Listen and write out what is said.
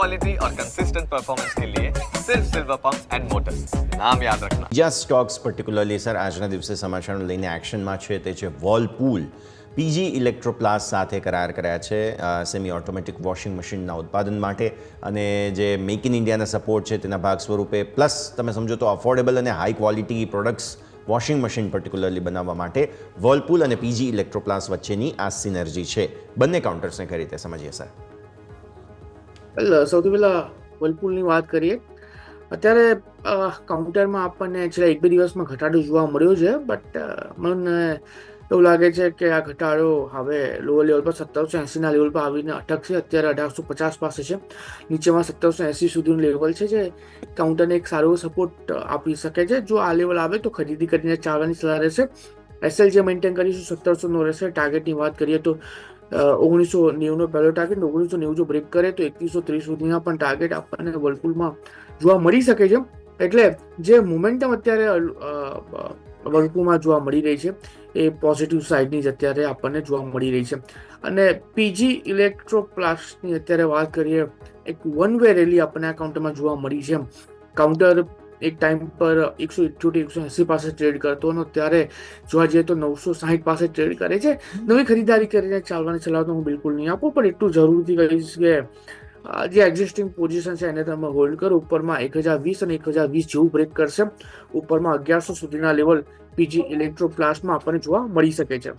Quality और consistent performance के लिए सिर्फ सिल्वर पंप्स एंड मोटर्स, नाम याद रखना। જ્યાં સ્ટોક્સ પર્ટિક્યુલરલી સર આજના દિવસે સમાચારને લઈને એક્શનમાં છે તે છે વોલપૂલ પીજી ઇલેક્ટ્રોપ્લાસ સાથે કરાર કર્યા છે સેમી ઓટોમેટિક વોશિંગ મશીનના ઉત્પાદન માટે અને જે મેક ઇન ઇન્ડિયાના સપોર્ટ છે તેના ભાગ સ્વરૂપે પ્લસ તમે સમજો તો અફોર્ડેબલ અને high quality products washing machine particularly બનાવવા માટે વોલપૂલ અને પીજી ઇલેક્ટ્રોપ્લાસ વચ્ચેની આ સિનર્જી છે. બંને કાઉન્ટર્સને કઈ રીતે સમજીએ સર? સૌથી પહેલા વર્લપૂલની વાત કરીએ. અત્યારે કાઉન્ટરમાં આપણને છેલ્લા 1-2 દિવસમાં ઘટાડો જોવા મળ્યો છે, બટ મને એવું લાગે છે કે આ ઘટાડો હવે લોઅર લેવલ પર 1780ના લેવલ પર આવીને અટકશે. અત્યારે 1850 પાસે છે, નીચેમાં 1780 સુધીનું લેવલ છે જે કાઉન્ટરને એક સારો સપોર્ટ આપી શકે છે. જો આ લેવલ આવે તો ખરીદી કરીને ચાલવાની સલાહ રહેશે. એસએલ જે મેન્ટેન કરીશું 1700નો રહેશે. ટાર્ગેટની વાત કરીએ તો 1990નો પહેલો ટાર્ગેટ, 1990 જો બ્રેક કરે તો 2130 સુધીના પણ ટાર્ગેટ આપણને વર્લપૂલમાં જોવા મળી શકે છે. એટલે જે મોમેન્ટમ અત્યારે વર્લપૂલમાં જોવા મળી રહી છે એ પોઝિટિવ સાઇડની જ અત્યારે આપણને જોવા મળી રહી છે. અને પીજી ઇલેક્ટ્રોપ્લાસ્ટની અત્યારે વાત કરીએ, એક વન વે રેલી આપણને આ કાઉન્ટરમાં જોવા મળી છે. કાઉન્ટર એક ટાઈમ પર 178-180 પાસે ટ્રેડ કરતો હતો, ત્યારે જોવા જઈએ તો 960 પાસે ટ્રેડ કરે છે. નવી ખરીદારી કરીને ચાલવાની સલાહ તો હું બિલકુલ નહીં આપું, પણ એટલું જરૂરથી કહીશ કે જે એક્ઝિસ્ટિંગ પોઝિશન છે એને તમે હોલ્ડ કરો. ઉપરમાં 1020 અને 1020 જેવું બ્રેક કરશે. ઉપરમાં 1100 સુધીના લેવલ પીજી ઇલેક્ટ્રોપ્લાસ્ટમાં આપણને જોવા મળી શકે છે.